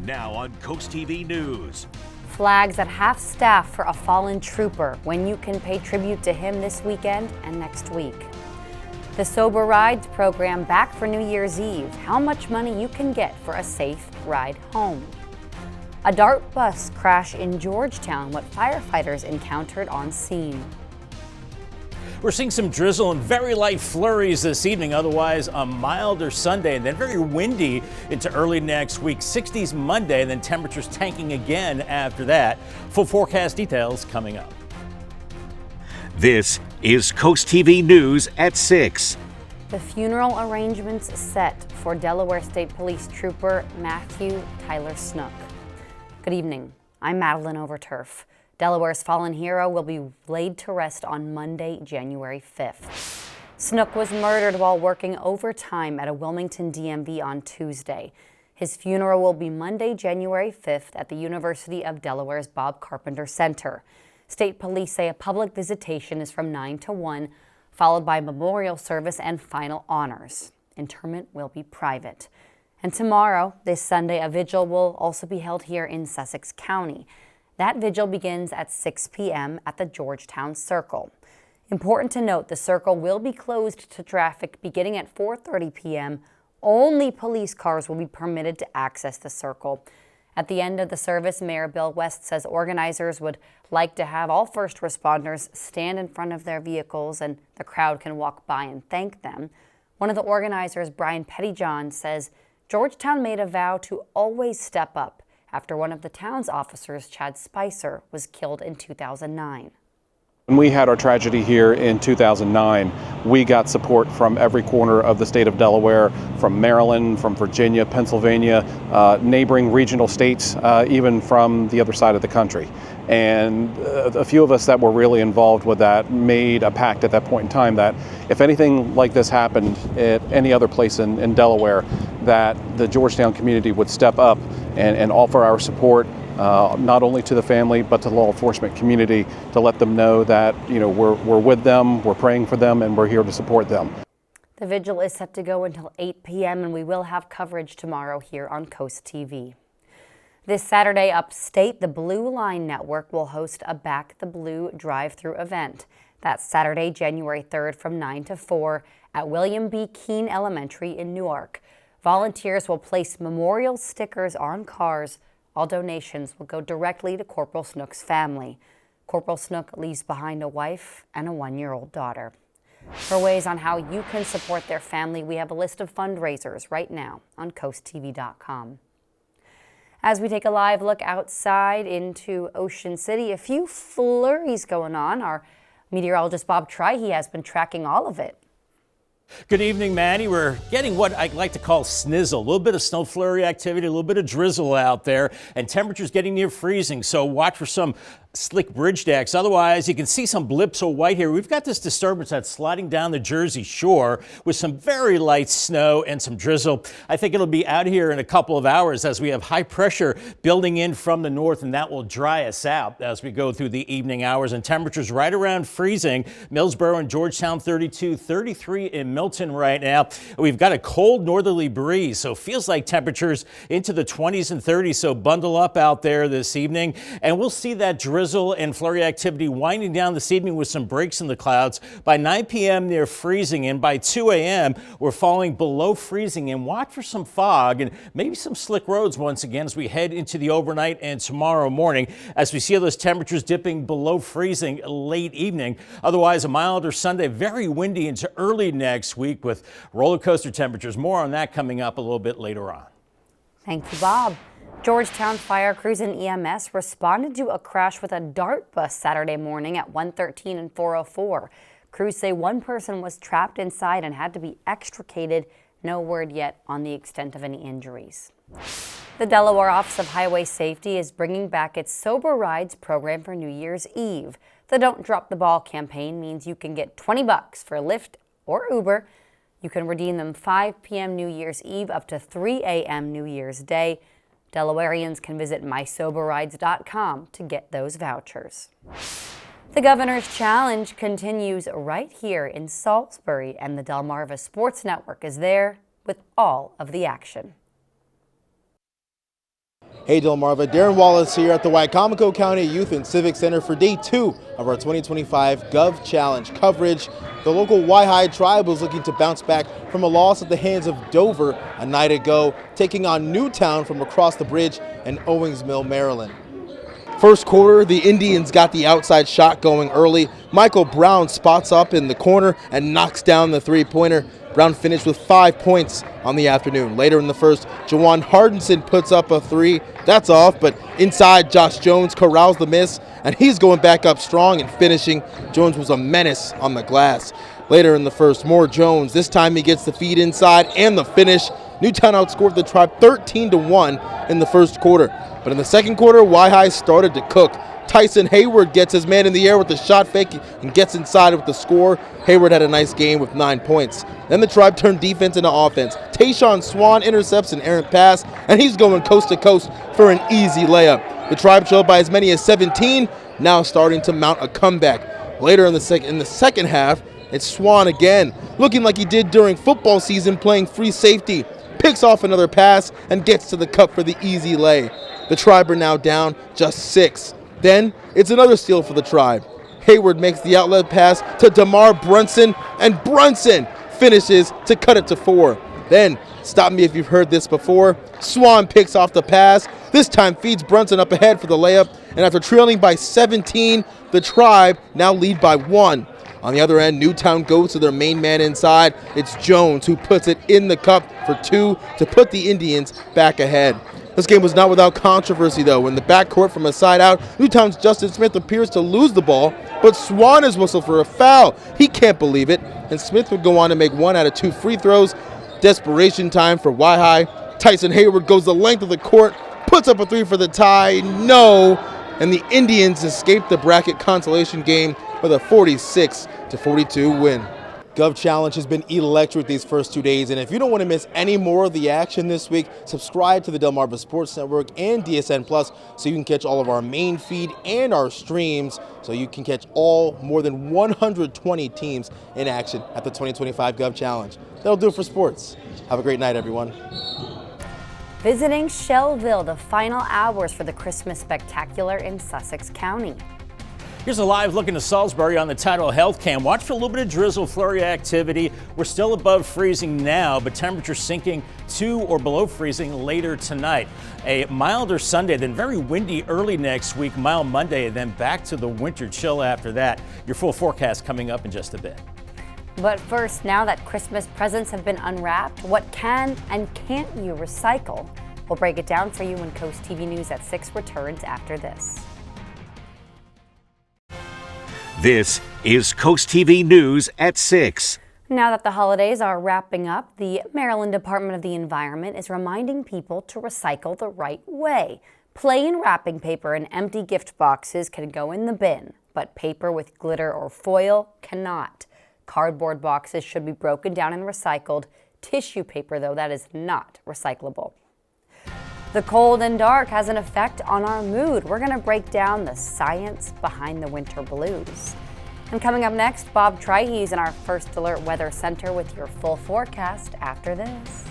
Now on CoastTV News. Flags at half staff for a fallen trooper, when you can pay tribute to him this weekend and next week. The Sober Rides program back for New Year's Eve. How much money you can get for a safe ride home. A DART bus crash in Georgetown, what firefighters encountered on scene. We're seeing some drizzle and very light flurries this evening, otherwise a milder Sunday, and then very windy into early next week. 60s Monday, and then temperatures tanking again after that. Full forecast details coming up. This is CoastTV News at 6. The funeral arrangements set for Delaware State Police Trooper Matthew Tyler Snook. Good evening. I'm Madeline Overturf. Delaware's fallen hero will be laid to rest on Monday, January 5th. Snook was murdered while working overtime at a Wilmington DMV on Tuesday. His funeral will be Monday, January 5th at the University of Delaware's Bob Carpenter Center. State police say a public visitation is from 9 to 1, followed by memorial service and final honors. Interment will be private. And tomorrow, this Sunday, a vigil will also be held here in Sussex County. That vigil begins at 6 p.m. at the Georgetown Circle. Important to note, the circle will be closed to traffic beginning at 4:30 p.m. Only police cars will be permitted to access the circle. At the end of the service, Mayor Bill West says organizers would like to have all first responders stand in front of their vehicles and the crowd can walk by and thank them. One of the organizers, Brian Pettyjohn, says Georgetown made a vow to always step up after one of the town's officers, Chad Spicer, was killed in 2009. When we had our tragedy here in 2009, we got support from every corner of the state of Delaware, from Maryland, from Virginia, Pennsylvania, neighboring regional states, even from the other side of the country. And a few of us that were really involved with that made a pact at that point in time that if anything like this happened at any other place in Delaware, that the Georgetown community would step up and offer our support, not only to the family but to the law enforcement community, to let them know that we're with them, we're praying for them, and we're here to support them. The vigil is set to go until 8 p.m. and we will have coverage tomorrow here on Coast TV. This Saturday upstate, the Blue Line Network will host a Back the Blue drive-through event. That's Saturday, January 3rd from 9 to 4 at William B. Keene Elementary in Newark. Volunteers will place memorial stickers on cars. All donations will go directly to Corporal Snook's family. Corporal Snook leaves behind a wife and a 1-year-old daughter. For ways on how you can support their family, we have a list of fundraisers right now on CoastTV.com. As we take a live look outside into Ocean City, a few flurries going on. Our meteorologist Bob Trihey has been tracking all of it. Good evening, Manny. We're getting what I like to call snizzle, a little bit of snow flurry activity, a little bit of drizzle out there, and temperatures getting near freezing. So watch for some slick bridge decks. Otherwise, you can see some blips of white here. We've got this disturbance that's sliding down the Jersey Shore with some very light snow and some drizzle. I think it'll be out here in a couple of hours as we have high pressure building in from the north, and that will dry us out as we go through the evening hours. And temperatures right around freezing. Millsboro and Georgetown 32, 33 in Milton right now. We've got a cold northerly breeze, so it feels like temperatures into the 20s and 30s. So bundle up out there this evening, and we'll see that drizzle and flurry activity winding down this evening with some breaks in the clouds. By 9 p.m. near freezing, and by 2 a.m. we're falling below freezing. And watch for some fog and maybe some slick roads once again as we head into the overnight and tomorrow morning, as we see those temperatures dipping below freezing late evening. Otherwise, a milder Sunday, very windy into early next week with roller coaster temperatures. More on that coming up a little bit later on. Thank you, Bob. Georgetown fire crews and EMS responded to a crash with a DART bus Saturday morning at 113 and 404. Crews say one person was trapped inside and had to be extricated. No word yet on the extent of any injuries. The Delaware Office of Highway Safety is bringing back its Sober Rides program for New Year's Eve. The Don't Drop the Ball campaign means you can get $20 for Lyft or Uber. You can redeem them 5 p.m. New Year's Eve up to 3 a.m. New Year's Day. Delawareans can visit mysoberrides.com to get those vouchers. The Governor's Challenge continues right here in Salisbury, and the Delmarva Sports Network is there with all of the action. Hey Delmarva, Darren Wallace here at the Wicomico County Youth and Civic Center for day 2 of our 2025 Gov Challenge coverage. The local Y-High Tribe was looking to bounce back from a loss at the hands of Dover a night ago, taking on Newtown from across the bridge in Owings Mill, Maryland. First quarter, the Indians got the outside shot going early. Michael Brown spots up in the corner and knocks down the three-pointer. Brown finished with 5 points on the afternoon. Later in the first, Jawan Hardinson puts up a three. That's off, but inside, Josh Jones corrals the miss, and he's going back up strong and finishing. Jones was a menace on the glass. Later in the first, more Jones. This time he gets the feed inside and the finish. Newtown outscored the Tribe 13-1 in the first quarter. But in the second quarter, Y-High started to cook. Tyson Hayward gets his man in the air with the shot fake and gets inside with the score. Hayward had a nice game with 9 points. Then the Tribe turned defense into offense. Tayshawn Swan intercepts an errant pass, and he's going coast to coast for an easy layup. The Tribe trailed by as many as 17, now starting to mount a comeback. Later in the second half, it's Swan again, looking like he did during football season playing free safety. Picks off another pass and gets to the cup for the easy lay. The Tribe are now down just 6. Then it's another steal for the Tribe. Hayward makes the outlet pass to DeMar Brunson, and Brunson finishes to cut it to 4. Then, stop me if you've heard this before, Swan picks off the pass. This time feeds Brunson up ahead for the layup, and after trailing by 17, the Tribe now lead by 1. On the other end, Newtown goes to their main man inside. It's Jones who puts it in the cup for 2 to put the Indians back ahead. This game was not without controversy, though. In the backcourt from a side out, Newtown's Justin Smith appears to lose the ball, but Swan is whistled for a foul. He can't believe it, and Smith would go on to make 1 out of 2 free throws. Desperation time for Y-High. Tyson Hayward goes the length of the court, puts up a 3 for the tie. No! And the Indians escape the bracket consolation game with a 46-42 win. Gov Challenge has been electric these first 2 days, and if you don't want to miss any more of the action this week, subscribe to the Delmarva Sports Network and DSN Plus so you can catch all of our main feed and our streams, so you can catch all more than 120 teams in action at the 2025 Gov Challenge. That'll do it for sports. Have a great night, everyone. Visiting Shellville, the final hours for the Christmas Spectacular in Sussex County. Here's a live look into Salisbury on the Tidal Health Cam. Watch for a little bit of drizzle, flurry activity. We're still above freezing now, but temperatures sinking to or below freezing later tonight. A milder Sunday, then very windy early next week, mild Monday, and then back to the winter chill after that. Your full forecast coming up in just a bit. But first, now that Christmas presents have been unwrapped, what can and can't you recycle? We'll break it down for you when Coast TV News at 6 returns after this. This is Coast TV News at 6. Now that the holidays are wrapping up, the Maryland Department of the Environment is reminding people to recycle the right way. Plain wrapping paper and empty gift boxes can go in the bin, but paper with glitter or foil cannot. Cardboard boxes should be broken down and recycled. Tissue paper, though, that is not recyclable. The cold and dark has an effect on our mood. We're going to break down the science behind the winter blues. And coming up next, Bob Trihey is in our First Alert Weather Center with your full forecast after this.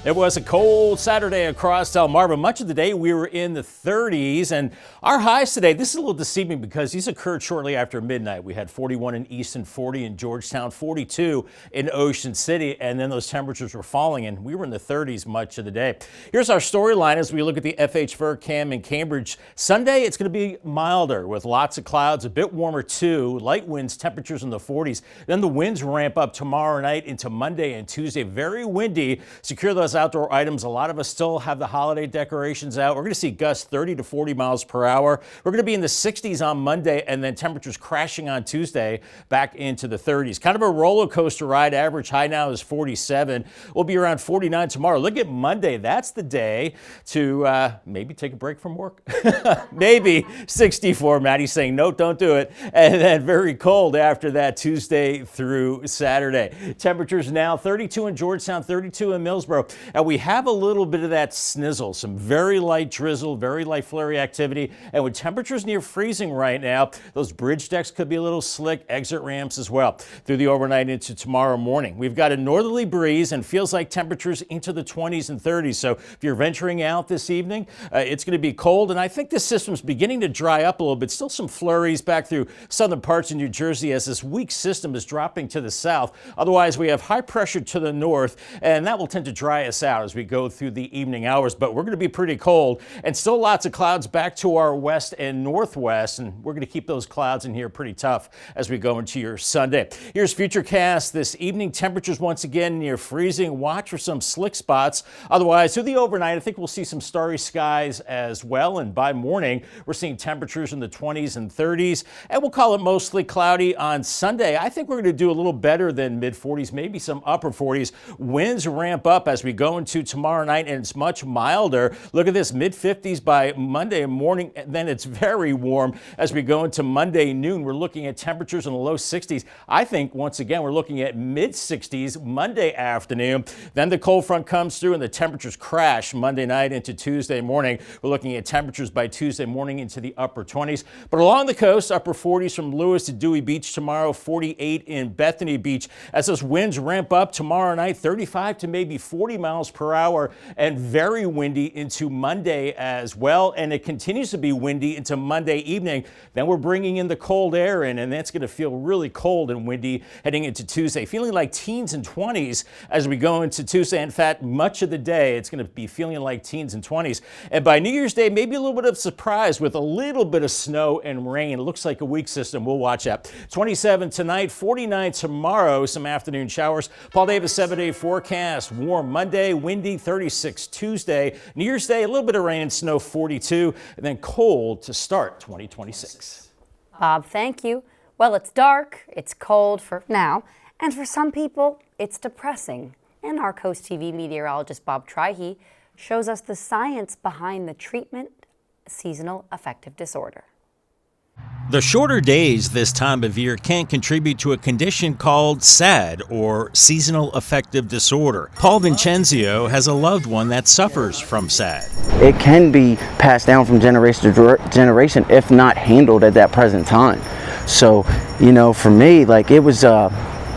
It was a cold Saturday across Delmarva. Much of the day we were in the 30s, and our highs today, this is a little deceiving because these occurred shortly after midnight. We had 41 in Easton, 40 in Georgetown, 42 in Ocean City, and then those temperatures were falling, and we were in the 30s much of the day. Here's our storyline as we look at the FH Ver Cam in Cambridge. Sunday, it's going to be milder with lots of clouds, a bit warmer too, light winds, temperatures in the 40s. Then the winds ramp up tomorrow night into Monday and Tuesday. Very windy. Secure those outdoor items. A lot of us still have the holiday decorations out. We're going to see gusts 30 to 40 miles per hour. We're going to be in the 60s on Monday, and then temperatures crashing on Tuesday back into the 30s. Kind of a roller coaster ride. Average high now is 47. We'll be around 49 tomorrow. Look at Monday. That's the day to maybe take a break from work. Maybe 64. Maddie's saying, no, don't do it. And then very cold after that Tuesday through Saturday. Temperatures now 32 in Georgetown, 32 in Millsboro. And we have a little bit of that snizzle, some very light drizzle, very light flurry activity. And with temperatures near freezing right now, those bridge decks could be a little slick, exit ramps as well through the overnight into tomorrow morning. We've got a northerly breeze and feels like temperatures into the 20s and 30s. So if you're venturing out this evening, it's going to be cold. And I think this system's beginning to dry up a little bit. Still some flurries back through southern parts of New Jersey as this weak system is dropping to the south. Otherwise, we have high pressure to the north, and that will tend to dry us out as we go through the evening hours. But we're going to be pretty cold, and still lots of clouds back to our west and northwest, and we're going to keep those clouds in here pretty tough as we go into your Sunday. Here's Futurecast this evening. Temperatures once again near freezing. Watch for some slick spots. Otherwise, through the overnight, I think we'll see some starry skies as well, and by morning, we're seeing temperatures in the 20s and 30s, and we'll call it mostly cloudy on Sunday. I think we're going to do a little better than mid-40s, maybe some upper 40s. Winds ramp up as we go into tomorrow night, and it's much milder. Look at this, mid-50s by Monday morning, and then it's very warm as we go into Monday noon. We're looking at temperatures in the low 60s. I think, once again, we're looking at mid-60s Monday afternoon. Then the cold front comes through, and the temperatures crash Monday night into Tuesday morning. We're looking at temperatures by Tuesday morning into the upper 20s. But along the coast, upper 40s from Lewis to Dewey Beach tomorrow, 48 in Bethany Beach. As those winds ramp up tomorrow night, 35 to maybe 40 miles per hour, and very windy into Monday as well. And it continues to be windy into Monday evening. Then we're bringing in the cold air in, and that's going to feel really cold and windy heading into Tuesday. Feeling like teens and 20s as we go into Tuesday. In fact, much of the day, it's going to be feeling like teens and 20s. And by New Year's Day, maybe a little bit of surprise with a little bit of snow and rain. It looks like a weak system. We'll watch that. 27 tonight, 49 tomorrow, some afternoon showers. Paul Davis 7-day forecast. Warm Monday, windy 36 Tuesday. New Year's Day, a little bit of rain and snow 42, and then cold to start 2026. Bob, thank you. Well, it's dark, it's cold for now, and for some people, it's depressing. And our Coast TV meteorologist Bob Trihey shows us the science behind the treatment seasonal affective disorder. The shorter days this time of year can contribute to a condition called SAD, or seasonal affective disorder. Paul Vincenzio has a loved one that suffers from SAD. It can be passed down from generation to generation if not handled at that present time. So, for me, like, it was, I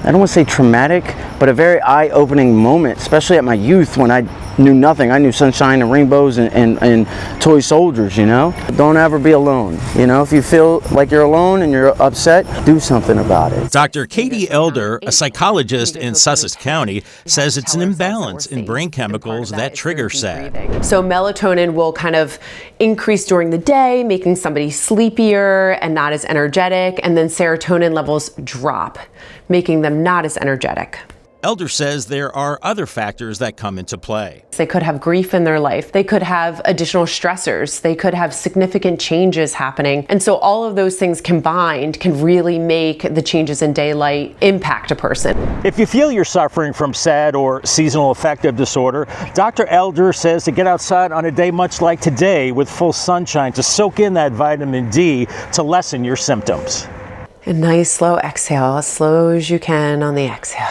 don't want to say traumatic, but a very eye-opening moment, especially at my youth when I knew nothing. I knew sunshine and rainbows and toy soldiers, Don't ever be alone. If you feel like you're alone and you're upset, do something about it. Dr. Katie Elder, a psychologist in Sussex County, says it's an imbalance in brain chemicals that trigger SAD. So melatonin will kind of increase during the day, making somebody sleepier and not as energetic, and then serotonin levels drop, making them not as energetic. Elder says there are other factors that come into play. They could have grief in their life. They could have additional stressors. They could have significant changes happening. And so all of those things combined can really make the changes in daylight impact a person. If you feel you're suffering from SAD or seasonal affective disorder, Dr. Elder says to get outside on a day much like today with full sunshine to soak in that vitamin D to lessen your symptoms. A nice slow exhale, as slow as you can on the exhale.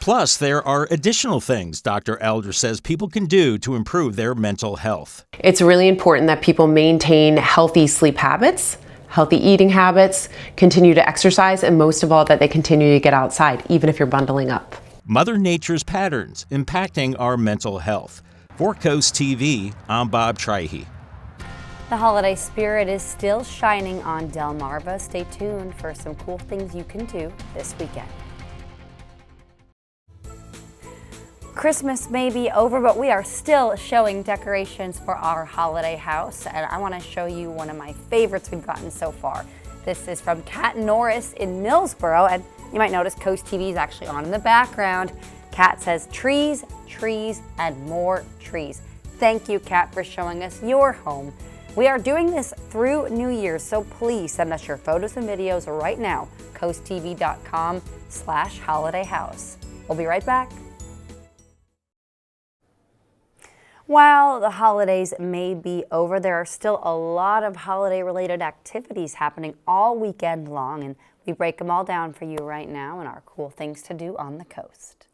Plus, there are additional things Dr. Elder says people can do to improve their mental health. It's really important that people maintain healthy sleep habits, healthy eating habits, continue to exercise, and most of all, that they continue to get outside, even if you're bundling up. Mother Nature's patterns impacting our mental health. For Coast TV, I'm Bob Trihey. The holiday spirit is still shining on Delmarva. Stay tuned for some cool things you can do this weekend. Christmas may be over, but we are still showing decorations for our holiday house, and I want to show you one of my favorites we've gotten so far. This is from Kat Norris in Millsboro, and you might notice Coast TV is actually on in the background. Kat says, trees, trees, and more trees. Thank you, Kat, for showing us your home. We are doing this through New Year's, so please send us your photos and videos right now, coasttv.com/holidayhouse. We'll be right back. While the holidays may be over, there are still a lot of holiday-related activities happening all weekend long, and we break them all down for you right now in our cool things to do on the coast.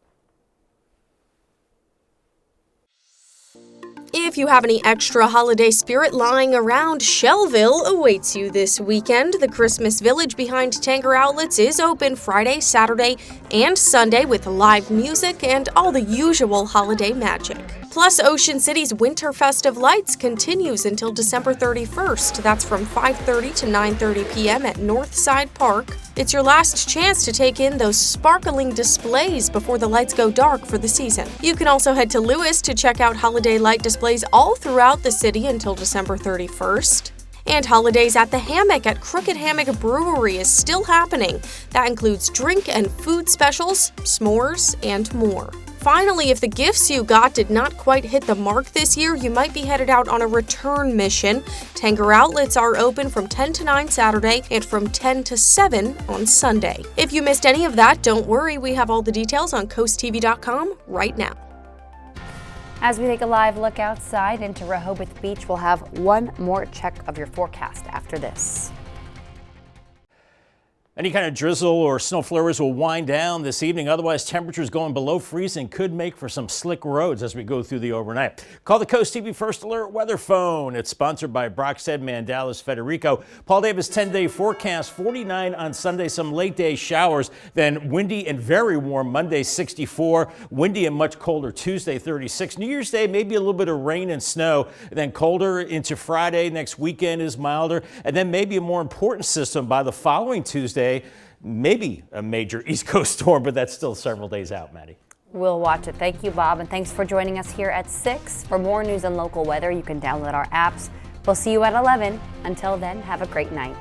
If you have any extra holiday spirit lying around, Shellville awaits you this weekend. The Christmas Village behind Tanger Outlets is open Friday, Saturday, and Sunday with live music and all the usual holiday magic. Plus, Ocean City's Winterfest of Lights continues until December 31st. That's from 5:30 to 9:30 p.m. at Northside Park. It's your last chance to take in those sparkling displays before the lights go dark for the season. You can also head to Lewis to check out holiday light displays all throughout the city until December 31st. And holidays at the Hammock at Crooked Hammock Brewery is still happening. That includes drink and food specials, s'mores, and more. Finally, if the gifts you got did not quite hit the mark this year, you might be headed out on a return mission. Tanger Outlets are open from 10 to 9 Saturday and from 10 to 7 on Sunday. If you missed any of that, don't worry, we have all the details on CoastTV.com right now. As we take a live look outside into Rehoboth Beach, we'll have one more check of your forecast after this. Any kind of drizzle or snow flurries will wind down this evening. Otherwise, temperatures going below freezing could make for some slick roads as we go through the overnight. Call the Coast TV First Alert weather phone. It's sponsored by Brockstead, Mandalis, Federico. Paul Davis 10-day forecast, 49 on Sunday, some late day showers. Then windy and very warm Monday, 64. Windy and much colder Tuesday, 36. New Year's Day, maybe a little bit of rain and snow. And then colder into Friday. Next weekend is milder. And then maybe a more important system by the following Tuesday. Maybe a major East Coast storm, but that's still several days out, Maddie. We'll watch it. Thank you, Bob, and thanks for joining us here at 6. For more news and local weather, you can download our apps. We'll see you at 11. Until then, have a great night.